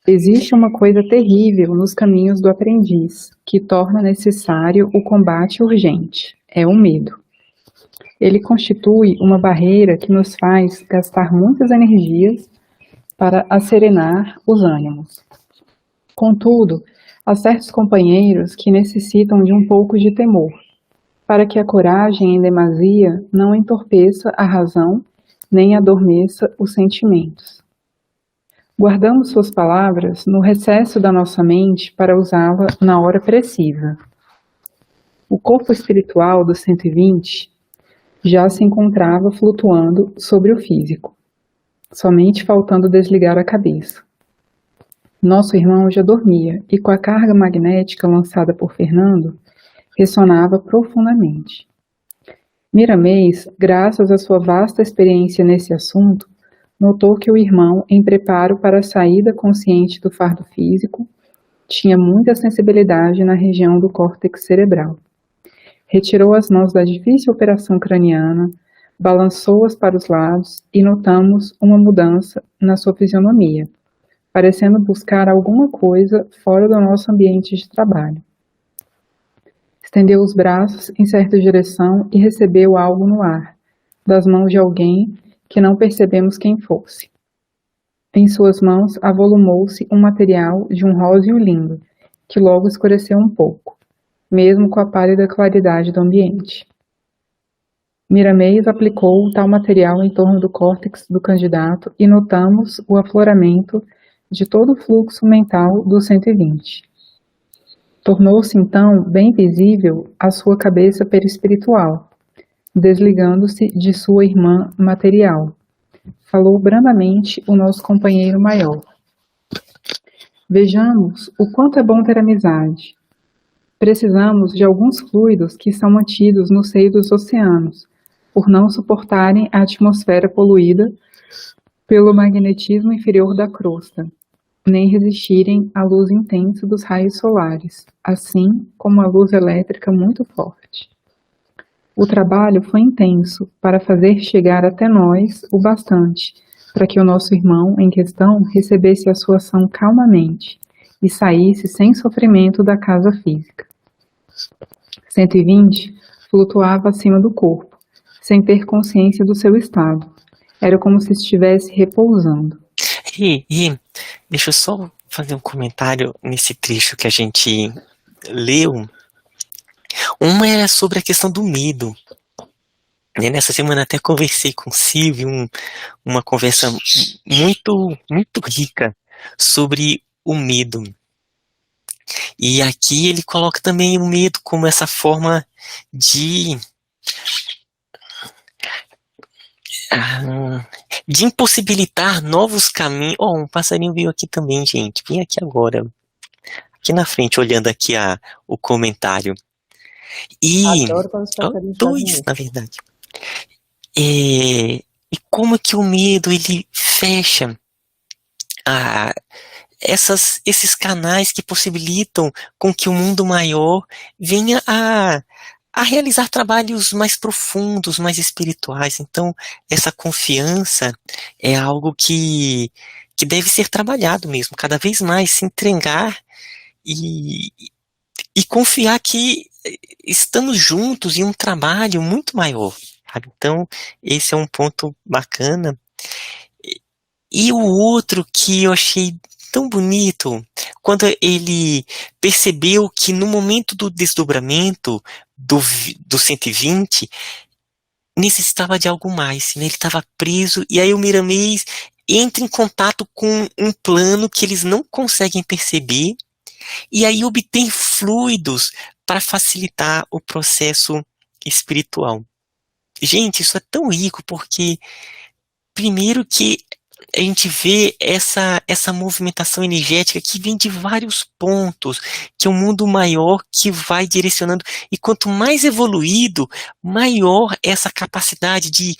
Existe uma coisa terrível nos caminhos do aprendiz, que torna necessário o combate urgente. É o medo. Ele constitui uma barreira que nos faz gastar muitas energias para asserenar os ânimos. Contudo, há certos companheiros que necessitam de um pouco de temor, para que a coragem em demasia não entorpeça a razão nem adormeça os sentimentos. Guardamos suas palavras no recesso da nossa mente para usá-la na hora precisa. O corpo espiritual do 120 já se encontrava flutuando sobre o físico, somente faltando desligar a cabeça. Nosso irmão já dormia e, com a carga magnética lançada por Fernando, ressonava profundamente. Miramês, graças à sua vasta experiência nesse assunto, notou que o irmão, em preparo para a saída consciente do fardo físico, tinha muita sensibilidade na região do córtex cerebral. Retirou as mãos da difícil operação craniana, balançou-as para os lados e notamos uma mudança na sua fisionomia, parecendo buscar alguma coisa fora do nosso ambiente de trabalho. Estendeu os braços em certa direção e recebeu algo no ar, das mãos de alguém que não percebemos quem fosse. Em suas mãos avolumou-se um material de um róseo lindo, que logo escureceu um pouco, mesmo com a pálida claridade do ambiente. Miramês aplicou tal material em torno do córtex do candidato e notamos o afloramento de todo o fluxo mental do 120. Tornou-se então bem visível a sua cabeça perispiritual, desligando-se de sua irmã material. Falou brandamente o nosso companheiro maior. Vejamos o quanto é bom ter amizade. Precisamos de alguns fluidos que são mantidos no seio dos oceanos, por não suportarem a atmosfera poluída pelo magnetismo inferior da crosta, nem resistirem à luz intensa dos raios solares, assim como à luz elétrica muito forte. O trabalho foi intenso para fazer chegar até nós o bastante para que o nosso irmão em questão recebesse a sua ação calmamente e saísse sem sofrimento da casa física. 120 flutuava acima do corpo, sem ter consciência do seu estado. Era como se estivesse repousando. Deixa eu só fazer um comentário nesse trecho que a gente leu. Uma era sobre a questão do medo. Nessa semana até conversei com o Silvio, uma conversa muito rica sobre o medo. E aqui ele coloca também o medo como essa forma de impossibilitar novos caminhos. Um passarinho veio aqui também, gente. Vem aqui agora. Aqui na frente, olhando aqui o comentário. E dois, na verdade. E como que o medo ele fecha esses canais que possibilitam com que o mundo maior venha a realizar trabalhos mais profundos, mais espirituais. Então, essa confiança é algo que deve ser trabalhado mesmo, cada vez mais, se entregar e confiar que estamos juntos em um trabalho muito maior. Sabe? Então, esse é um ponto bacana. E o outro que eu achei tão bonito, quando ele percebeu que no momento do desdobramento do 120, necessitava de algo mais, né? Ele estava preso, e aí o Miramês entra em contato com um plano que eles não conseguem perceber, e aí obtém fluidos para facilitar o processo espiritual. Gente, isso é tão rico, porque primeiro que a gente vê essa movimentação energética que vem de vários pontos, que é um mundo maior que vai direcionando, e quanto mais evoluído, maior essa capacidade de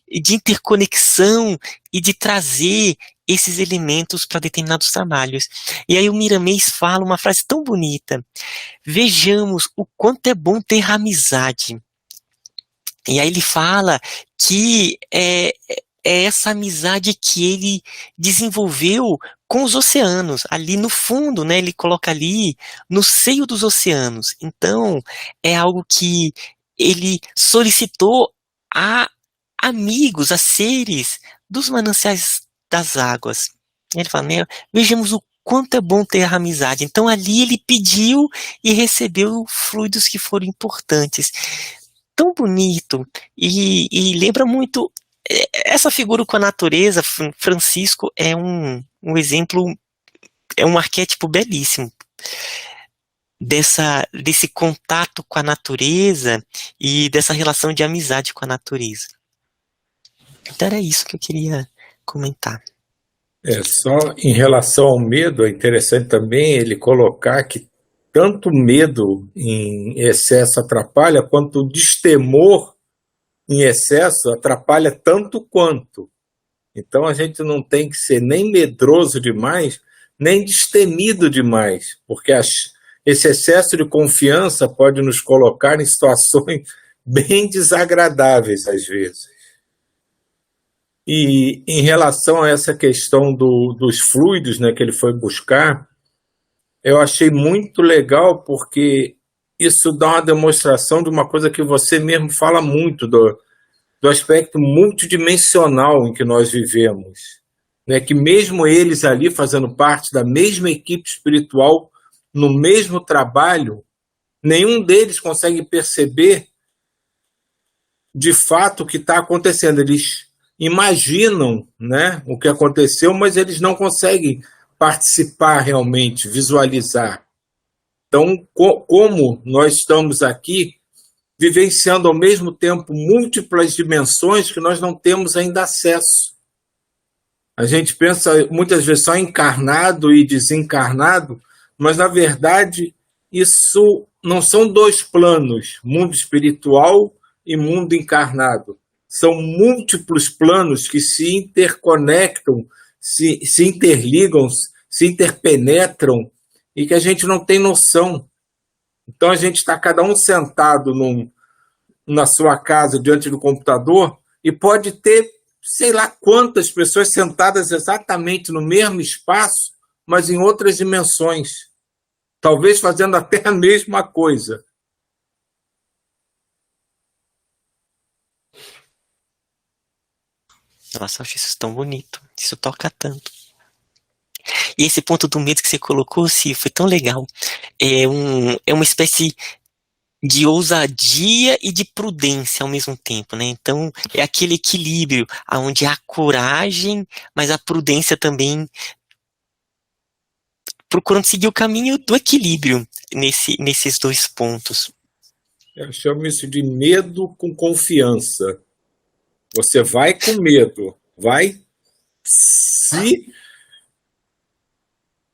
interconexão e de trazer esses elementos para determinados trabalhos. E aí o Miramês fala uma frase tão bonita: vejamos o quanto é bom ter amizade. E aí ele fala que é essa amizade que ele desenvolveu com os oceanos, ali no fundo, né? Ele coloca ali no seio dos oceanos. Então, é algo que ele solicitou a amigos, a seres dos mananciais das águas. Ele fala, né, vejamos o quanto é bom ter a amizade. Então ali ele pediu e recebeu fluidos que foram importantes. Tão bonito e lembra muito essa figura com a natureza. Francisco é um exemplo, é um arquétipo belíssimo desse contato com a natureza e dessa relação de amizade com a natureza. Então era isso que eu queria comentar. Só em relação ao medo, é interessante também ele colocar que tanto medo em excesso atrapalha, quanto o destemor em excesso atrapalha tanto quanto. Então a gente não tem que ser nem medroso demais, nem destemido demais, porque esse excesso de confiança pode nos colocar em situações bem desagradáveis às vezes. E em relação a essa questão dos fluidos, né, que ele foi buscar, eu achei muito legal, porque isso dá uma demonstração de uma coisa que você mesmo fala muito, do aspecto multidimensional em que nós vivemos. Né, que mesmo eles ali fazendo parte da mesma equipe espiritual, no mesmo trabalho, nenhum deles consegue perceber de fato o que está acontecendo. Eles imaginam, né, o que aconteceu, mas eles não conseguem participar realmente, visualizar. Então, como nós estamos aqui vivenciando ao mesmo tempo múltiplas dimensões que nós não temos ainda acesso. A gente pensa muitas vezes só encarnado e desencarnado, mas na verdade isso não são dois planos, mundo espiritual e mundo encarnado. São múltiplos planos que se interconectam, se interligam, se interpenetram e que a gente não tem noção. Então a gente está cada um sentado na sua casa diante do computador e pode ter sei lá quantas pessoas sentadas exatamente no mesmo espaço, mas em outras dimensões, talvez fazendo até a mesma coisa. Nossa, eu acho isso tão bonito. Isso toca tanto. E esse ponto do medo que você colocou, Ci, foi tão legal. É uma espécie de ousadia e de prudência ao mesmo tempo, né? Então, é aquele equilíbrio onde há coragem, mas a prudência também procurando seguir o caminho do equilíbrio nesses dois pontos. Eu chamo isso de medo com confiança. Você vai com medo, vai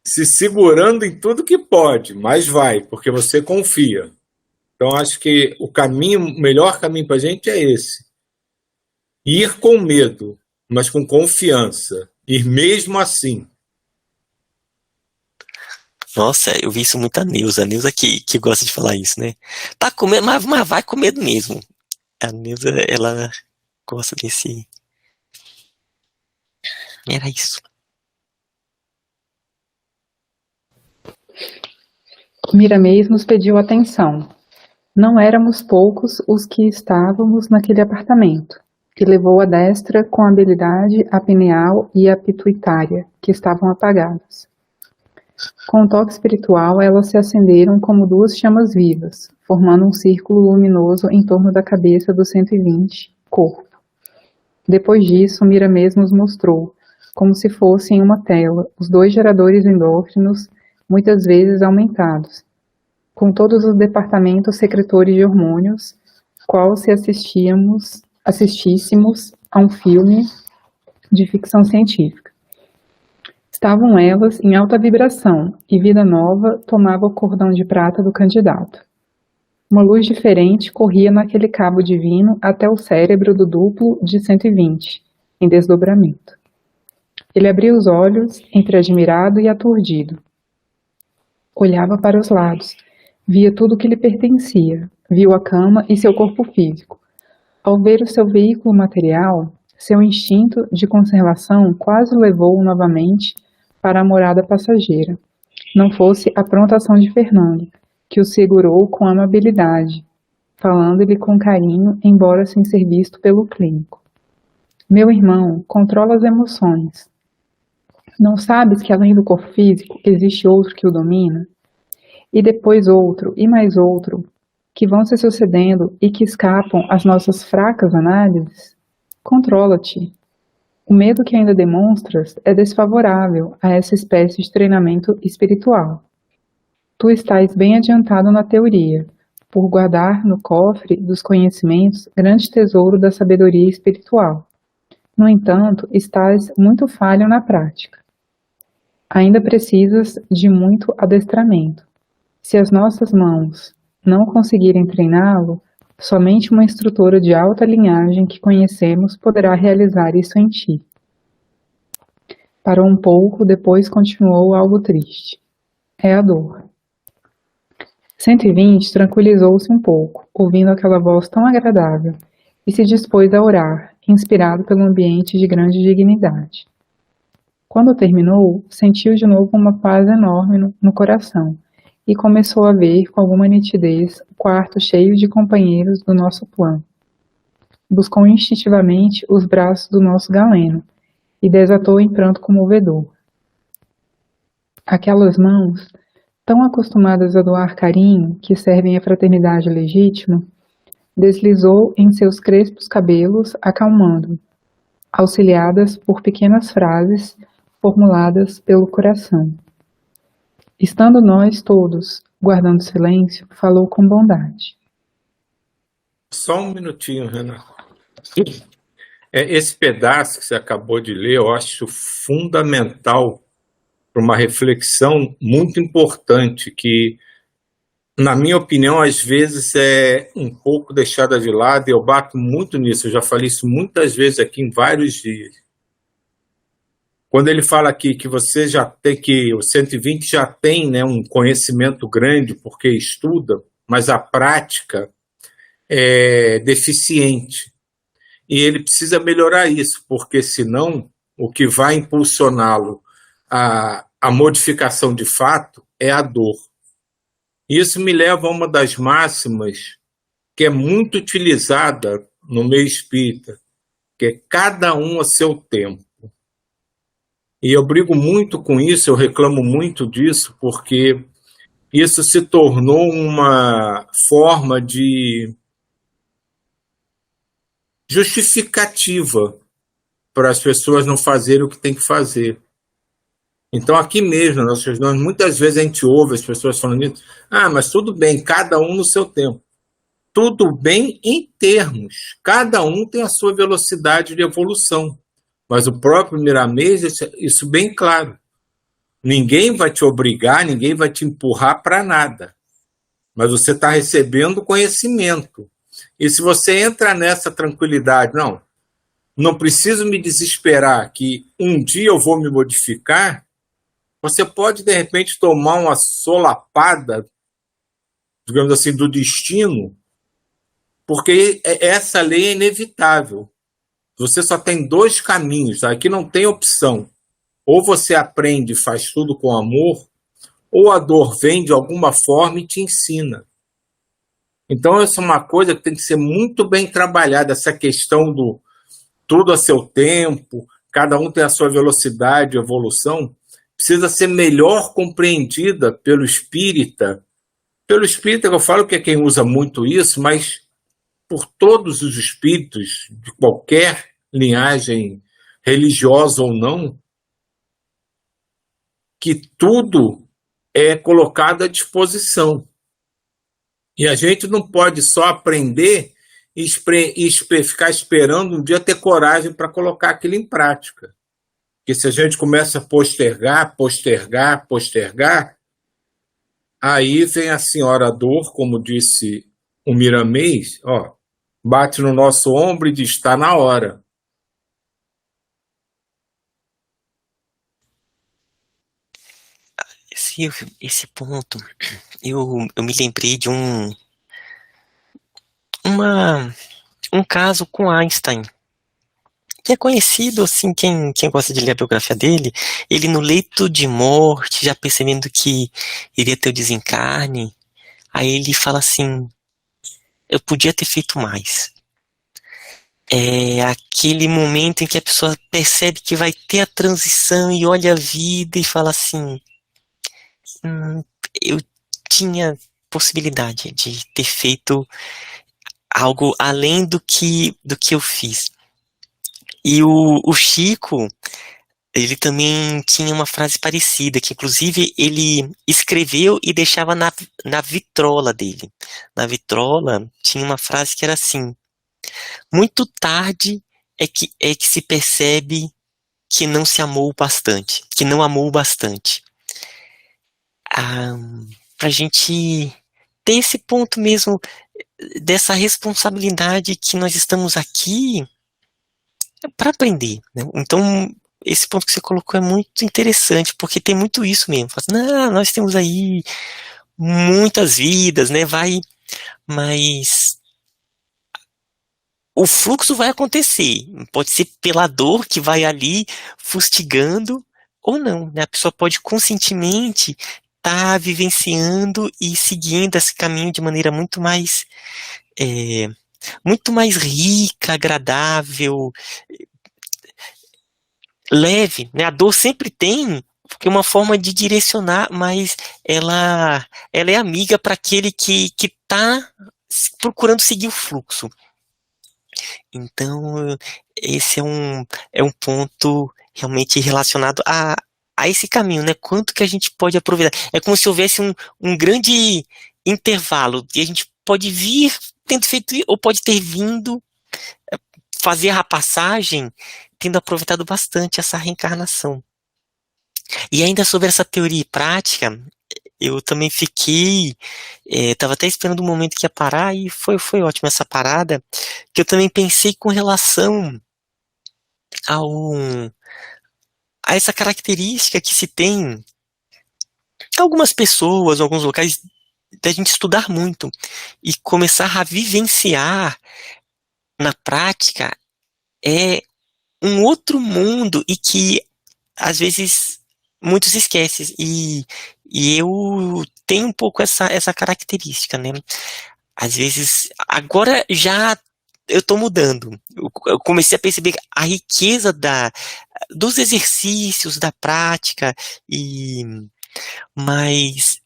se segurando em tudo que pode, mas vai, porque você confia. Então, acho que o melhor caminho para a gente é esse. Ir com medo, mas com confiança. Ir mesmo assim. Nossa, eu vi isso muito a Neuza que gosta de falar isso, né? Tá com medo, mas vai com medo mesmo. A Neuza, ela gosta desse... Era isso. Miramês nos pediu atenção. Não éramos poucos os que estávamos naquele apartamento, e levou a destra com habilidade a pineal e a pituitária, que estavam apagadas. Com o toque espiritual, elas se acenderam como duas chamas vivas, formando um círculo luminoso em torno da cabeça do 120, corpo. Depois disso, Miramês nos mostrou, como se fosse em uma tela, os dois geradores endócrinos, muitas vezes aumentados, com todos os departamentos secretores de hormônios, qual se assistíssemos a um filme de ficção científica. Estavam elas em alta vibração, e vida nova tomava o cordão de prata do candidato. Uma luz diferente corria naquele cabo divino até o cérebro do duplo de 120, em desdobramento. Ele abria os olhos, entre admirado e aturdido. Olhava para os lados, via tudo que lhe pertencia, viu a cama e seu corpo físico. Ao ver o seu veículo material, Seu instinto de conservação quase o levou novamente para a morada passageira, não fosse a prontação de Fernando, que o segurou com amabilidade, falando-lhe com carinho, embora sem ser visto pelo clínico. Meu irmão, controla as emoções. Não sabes que além do corpo físico existe outro que o domina? E depois outro, e mais outro, que vão se sucedendo e que escapam às nossas fracas análises? Controla-te. O medo que ainda demonstras é desfavorável a essa espécie de treinamento espiritual. Tu estás bem adiantado na teoria, por guardar no cofre dos conhecimentos grande tesouro da sabedoria espiritual. No entanto, estás muito falho na prática. Ainda precisas de muito adestramento. Se as nossas mãos não conseguirem treiná-lo, somente uma instrutora de alta linhagem que conhecemos poderá realizar isso em ti. Parou um pouco, depois continuou algo triste. É a dor. 120 tranquilizou-se um pouco, ouvindo aquela voz tão agradável, e se dispôs a orar, inspirado pelo ambiente de grande dignidade. Quando terminou, sentiu de novo uma paz enorme no coração, e começou a ver com alguma nitidez o quarto cheio de companheiros do nosso plano. Buscou instintivamente os braços do nosso Galeno, e desatou em pranto comovedor. Aquelas mãos, tão acostumadas a doar carinho, que servem à fraternidade legítima, deslizou em seus crespos cabelos, acalmando, auxiliadas por pequenas frases formuladas pelo coração. Estando nós todos guardando silêncio, falou com bondade. Só um minutinho, Renato. Esse pedaço que você acabou de ler, eu acho fundamental para uma reflexão muito importante que, na minha opinião, às vezes é um pouco deixada de lado, e eu bato muito nisso, eu já falei isso muitas vezes aqui em vários dias. Quando ele fala aqui que você já tem, que o 120 já tem, né, um conhecimento grande porque estuda, mas a prática é deficiente. E ele precisa melhorar isso, porque senão o que vai impulsioná-lo a modificação de fato é a dor. Isso me leva a uma das máximas que é muito utilizada no meio espírita, que é cada um a seu tempo. E eu brigo muito com isso, eu reclamo muito disso, porque isso se tornou uma forma de justificativa para as pessoas não fazerem o que tem que fazer. Então, aqui mesmo, nós muitas vezes a gente ouve as pessoas falando isso, mas tudo bem, cada um no seu tempo. Tudo bem em termos, cada um tem a sua velocidade de evolução. Mas o próprio Miramês deixa isso bem claro. Ninguém vai te obrigar, ninguém vai te empurrar para nada. Mas você está recebendo conhecimento. E se você entra nessa tranquilidade, não preciso me desesperar que um dia eu vou me modificar, você pode, de repente, tomar uma solapada, digamos assim, do destino, porque essa lei é inevitável. Você só tem dois caminhos, tá? Aqui não tem opção. Ou você aprende e faz tudo com amor, ou a dor vem de alguma forma e te ensina. Então, essa é uma coisa que tem que ser muito bem trabalhada, essa questão do tudo a seu tempo, cada um tem a sua velocidade, evolução, precisa ser melhor compreendida pelo espírita. Pelo espírita, que eu falo que é quem usa muito isso, mas por todos os espíritos de qualquer linhagem religiosa ou não, que tudo é colocado à disposição. E a gente não pode só aprender e ficar esperando um dia ter coragem para colocar aquilo em prática. Porque se a gente começa a postergar, aí vem a senhora dor, como disse o Miramês, bate no nosso ombro e diz, está na hora. Esse ponto, eu me lembrei de um caso com Einstein, que é conhecido, assim, quem gosta de ler a biografia dele, ele no leito de morte, já percebendo que iria ter o desencarne, aí ele fala assim, eu podia ter feito mais. É aquele momento em que a pessoa percebe que vai ter a transição e olha a vida e fala assim, "Hum, eu tinha possibilidade de ter feito algo além do que eu fiz." E o Chico, ele também tinha uma frase parecida, que inclusive ele escreveu e deixava na vitrola dele. Na vitrola tinha uma frase que era assim, muito tarde é que se percebe que não se amou bastante, que não amou bastante. Ah, pra gente ter esse ponto mesmo dessa responsabilidade que nós estamos aqui para aprender, né? Então, esse ponto que você colocou é muito interessante, porque tem muito isso mesmo. Fala assim, não, nós temos aí muitas vidas, né? Mas o fluxo vai acontecer. Pode ser pela dor que vai ali fustigando, ou não, né? A pessoa pode conscientemente estar vivenciando e seguindo esse caminho de maneira muito mais rica, agradável, leve, né? A dor sempre tem, porque é uma forma de direcionar, mas ela é amiga para aquele que está procurando seguir o fluxo. Então, esse é um ponto realmente relacionado a esse caminho, né? Quanto que a gente pode aproveitar. É como se houvesse um grande intervalo, e a gente pode vir tendo feito, ou pode ter vindo fazer a passagem, tendo aproveitado bastante essa reencarnação. E ainda sobre essa teoria e prática, eu também fiquei, estava até esperando o momento que ia parar, e foi ótima essa parada, que eu também pensei com relação ao, a essa característica que se tem em algumas pessoas, em alguns locais, da gente estudar muito e começar a vivenciar na prática é um outro mundo e que às vezes muitos esquecem, e eu tenho um pouco essa característica, né? Às vezes, agora já eu estou mudando. Eu comecei a perceber a riqueza dos exercícios, da prática, mas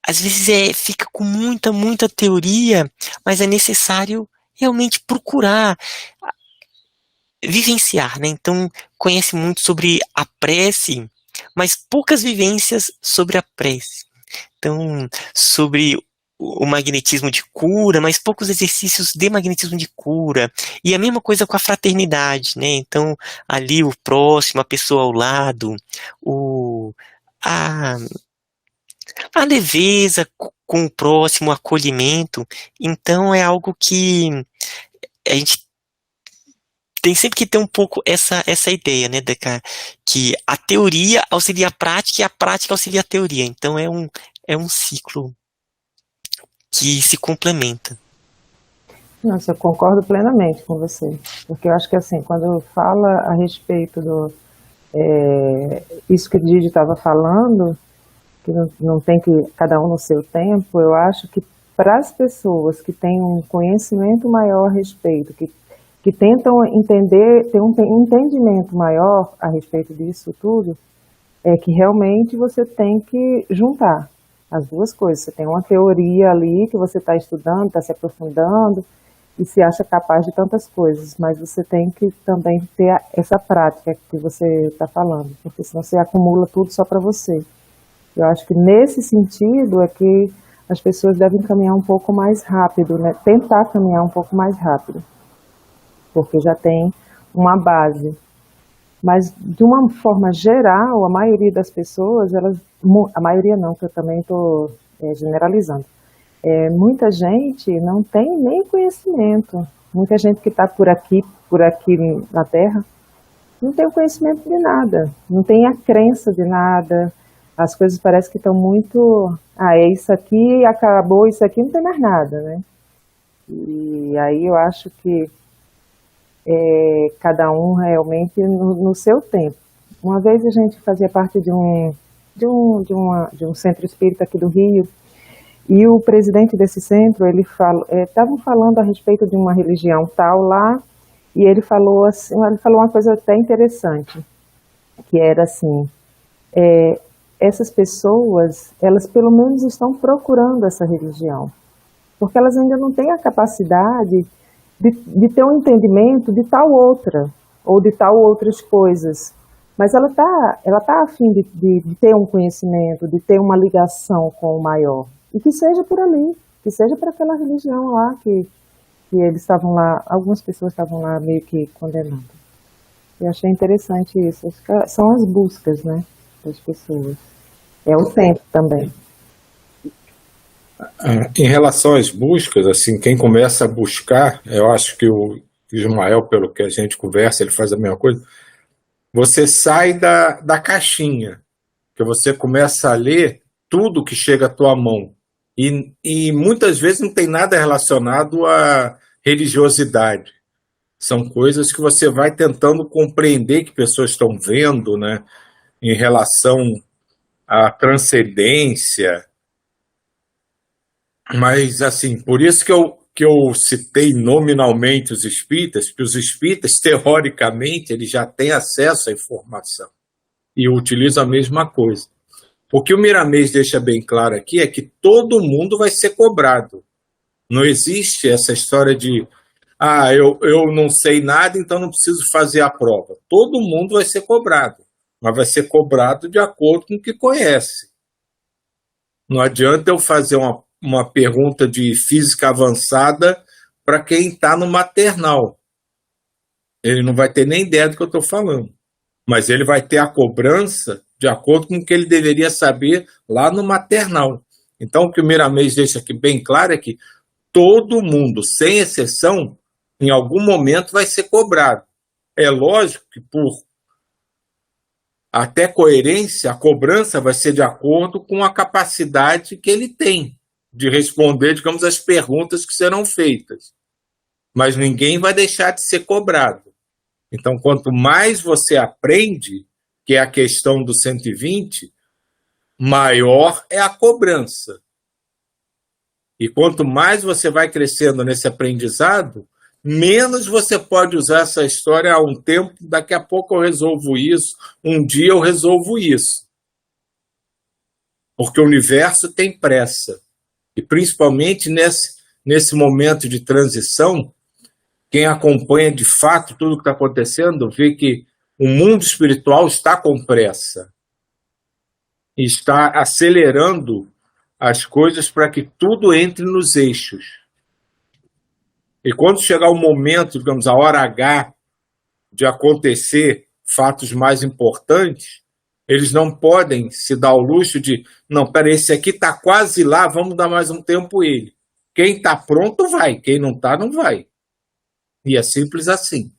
às vezes fica com muita teoria, mas é necessário realmente procurar vivenciar, né? Então, conhece muito sobre a prece, mas poucas vivências sobre a prece. Então, sobre o magnetismo de cura, mas poucos exercícios de magnetismo de cura. E a mesma coisa com a fraternidade, né? Então, ali o próximo, a pessoa ao lado, a, a leveza com o próximo, o acolhimento. Então, é algo que a gente tem sempre que ter um pouco essa ideia, né, que a teoria auxilia a prática e a prática auxilia a teoria. Então é um ciclo que se complementa. Nossa, eu concordo plenamente com você, porque eu acho que assim, quando fala a respeito isso que o Didi estava falando, que não tem que cada um no seu tempo, eu acho que para as pessoas que têm um conhecimento maior a respeito, que tentam entender, ter um entendimento maior a respeito disso tudo, é que realmente você tem que juntar as duas coisas. Você tem uma teoria ali que você está estudando, está se aprofundando e se acha capaz de tantas coisas, mas você tem que também ter essa prática que você está falando, porque senão você acumula tudo só para você. Eu acho que nesse sentido é que as pessoas devem caminhar um pouco mais rápido, né? Tentar caminhar um pouco mais rápido, porque já tem uma base. Mas, de uma forma geral, a maioria das pessoas, a maioria não, que eu também estou generalizando, muita gente não tem nem conhecimento. Muita gente que está por aqui na Terra, não tem o conhecimento de nada, não tem a crença de nada. As coisas parecem que estão muito... é isso aqui, acabou isso aqui, não tem mais nada, né? E aí eu acho que cada um realmente no seu tempo. Uma vez a gente fazia parte de um centro espírita aqui do Rio, e o presidente desse centro, estavam falando a respeito de uma religião tal lá, e ele falou uma coisa até interessante, que era assim, essas pessoas, elas pelo menos estão procurando essa religião, porque elas ainda não têm a capacidade de ter um entendimento de tal outra, ou de tal outras coisas, mas ela tá a fim de ter um conhecimento, de ter uma ligação com o maior, e que seja por ali, que seja para aquela religião lá que eles estavam lá, algumas pessoas estavam lá meio que condenando. Eu achei interessante isso. Acho que são as buscas, né, das pessoas. É o tempo também. Em relação às buscas, assim, quem começa a buscar, eu acho que o Ismael, pelo que a gente conversa, ele faz a mesma coisa. Você sai da caixinha, que você começa a ler tudo que chega à tua mão. E muitas vezes não tem nada relacionado à religiosidade. São coisas que você vai tentando compreender que pessoas estão vendo, né, em relação à transcendência. Mas, assim, por isso que eu citei nominalmente os espíritas, porque os espíritas, teoricamente, eles já têm acesso à informação e utilizam a mesma coisa. O que o Miramês deixa bem claro aqui é que todo mundo vai ser cobrado. Não existe essa história de eu não sei nada, então não preciso fazer a prova. Todo mundo vai ser cobrado, mas vai ser cobrado de acordo com o que conhece. Não adianta eu fazer uma pergunta de física avançada para quem está no maternal. Ele não vai ter nem ideia do que eu estou falando, mas ele vai ter a cobrança de acordo com o que ele deveria saber lá no maternal. Então, o que o Miramês deixa aqui bem claro é que todo mundo, sem exceção, em algum momento vai ser cobrado. É lógico que, por até coerência, a cobrança vai ser de acordo com a capacidade que ele tem de responder, digamos, as perguntas que serão feitas. Mas ninguém vai deixar de ser cobrado. Então, quanto mais você aprende, que é a questão do 120, maior é a cobrança. E quanto mais você vai crescendo nesse aprendizado, menos você pode usar essa história há um tempo, daqui a pouco eu resolvo isso, um dia eu resolvo isso. Porque o universo tem pressa. E principalmente nesse momento de transição, quem acompanha de fato tudo o que está acontecendo, vê que o mundo espiritual está com pressa. E está acelerando as coisas para que tudo entre nos eixos. E quando chegar o momento, digamos, a hora H de acontecer fatos mais importantes, eles não podem se dar o luxo de, não, peraí, esse aqui está quase lá, vamos dar mais um tempo ele. Quem está pronto vai, quem não está, não vai. E é simples assim.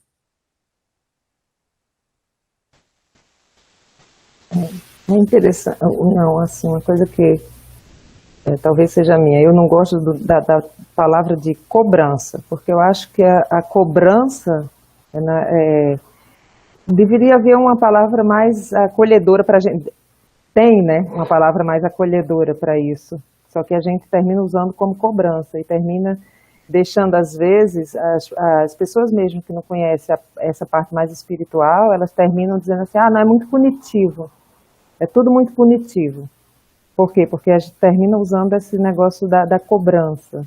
É interessante, não, assim, uma coisa que talvez seja minha, eu não gosto da palavra de cobrança, porque eu acho que a cobrança deveria haver uma palavra mais acolhedora para a gente. Tem, né, uma palavra mais acolhedora para isso, só que a gente termina usando como cobrança e termina deixando, às vezes, as pessoas mesmo que não conhecem essa parte mais espiritual, elas terminam dizendo assim, não, é muito punitivo, é tudo muito punitivo. Por quê? Porque a gente termina usando esse negócio da cobrança.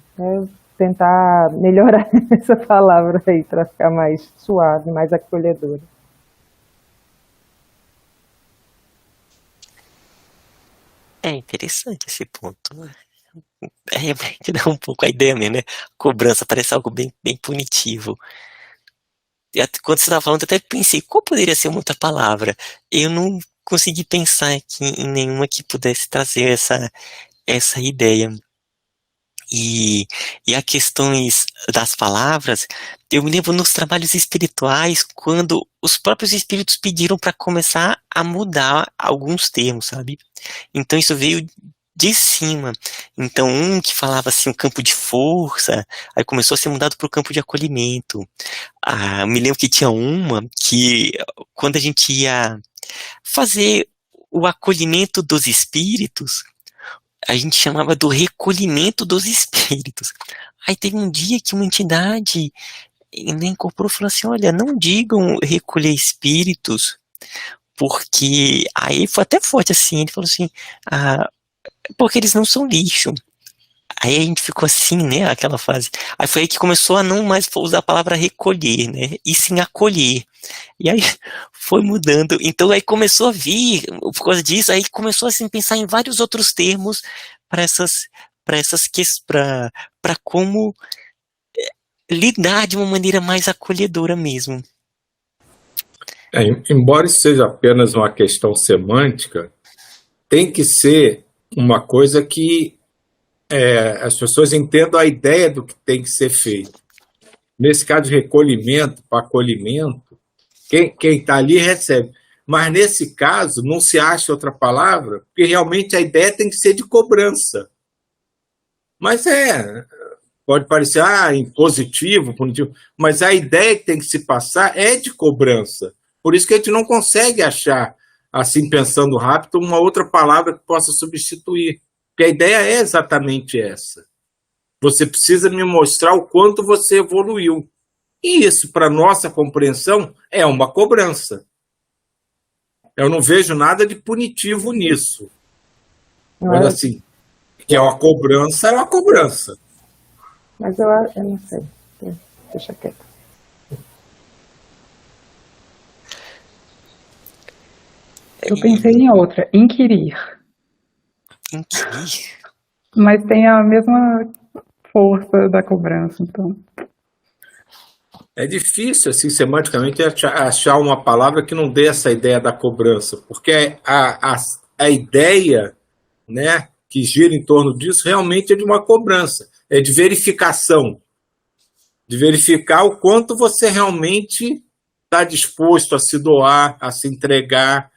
Tentar melhorar essa palavra aí para ficar mais suave, mais acolhedora. É interessante esse ponto. Realmente dá um pouco a ideia mesmo, né? Cobrança parece algo bem, bem punitivo. Quando você estava falando, eu até pensei, qual poderia ser uma outra palavra? Eu não consegui pensar aqui em nenhuma que pudesse trazer essa ideia. E a questões das palavras, eu me lembro nos trabalhos espirituais, quando os próprios espíritos pediram para começar a mudar alguns termos, sabe? Então isso veio de cima. Então, um que falava assim, um campo de força, aí começou a ser mudado para o campo de acolhimento. Me lembro que tinha uma que, quando a gente ia fazer o acolhimento dos espíritos, a gente chamava do recolhimento dos espíritos. Aí teve um dia que uma entidade ainda incorporou e falou assim, olha, não digam recolher espíritos, porque aí foi até forte assim, ele falou assim, porque eles não são lixo. Aí a gente ficou assim, né, aquela fase. Aí foi aí que começou a não mais usar a palavra recolher, né, e sim acolher. E aí foi mudando. Então aí começou a vir, por causa disso, aí começou assim, pensar em vários outros termos para como lidar de uma maneira mais acolhedora mesmo. Embora isso seja apenas uma questão semântica, tem que ser uma coisa que as pessoas entendam a ideia do que tem que ser feito. Nesse caso de recolhimento para acolhimento, quem está ali recebe. Mas nesse caso não se acha outra palavra, porque realmente a ideia tem que ser de cobrança. Mas pode parecer impositivo, punitivo, mas a ideia que tem que se passar é de cobrança. Por isso que a gente não consegue achar, assim pensando rápido, uma outra palavra que possa substituir. Porque a ideia é exatamente essa. Você precisa me mostrar o quanto você evoluiu. E isso, para nossa compreensão, é uma cobrança. Eu não vejo nada de punitivo nisso. Mas assim, que é uma cobrança, é uma cobrança. Mas eu não sei. Deixa quieto. Eu pensei em outra, inquirir. Inquirir? Mas tem a mesma força da cobrança, então. É difícil, assim, semanticamente, achar uma palavra que não dê essa ideia da cobrança, porque a ideia, né, que gira em torno disso realmente é de uma cobrança, é de verificação, de verificar o quanto você realmente está disposto a se doar, a se entregar,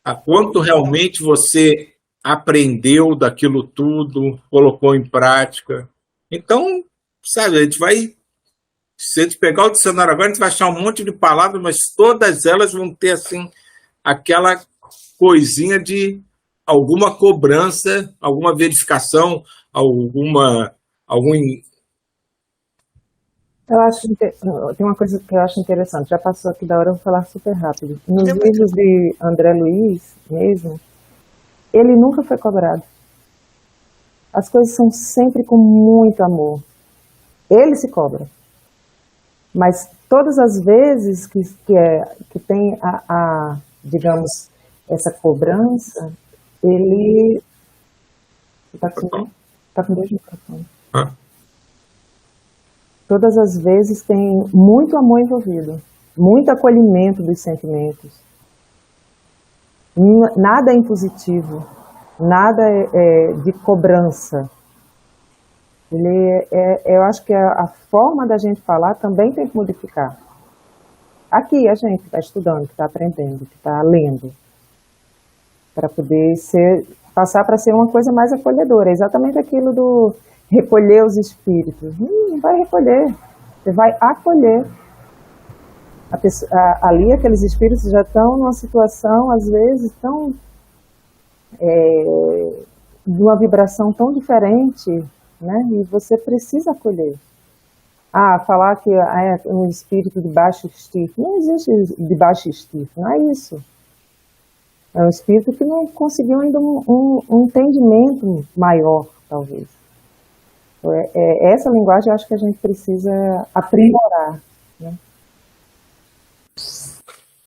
a quanto realmente você aprendeu daquilo tudo, colocou em prática. Então, sabe, se a gente pegar o dicionário agora, a gente vai achar um monte de palavras, mas todas elas vão ter, assim, aquela coisinha de alguma cobrança, alguma verificação, algum... Tem uma coisa que eu acho interessante, já passou aqui da hora, eu vou falar super rápido. Nos livros de André Luiz, mesmo, ele nunca foi cobrado. As coisas são sempre com muito amor. Ele se cobra. Mas todas as vezes que tem digamos, essa cobrança, ele... Está com dois microfones. Todas as vezes tem muito amor envolvido, muito acolhimento dos sentimentos. Nada é impositivo, nada é de cobrança. Eu acho que a forma da gente falar também tem que modificar. Aqui a gente está estudando, que está aprendendo, que está lendo, para poder passar para ser uma coisa mais acolhedora. É exatamente aquilo do recolher os espíritos. Não vai recolher, você vai acolher. Ali aqueles espíritos já estão numa situação, às vezes, de uma vibração tão diferente, né? E você precisa acolher. Falar que é um espírito de baixo estífio. Não existe de baixo estífio, não é isso. É um espírito que não conseguiu ainda um entendimento maior, talvez. Essa linguagem eu acho que a gente precisa aprimorar, né?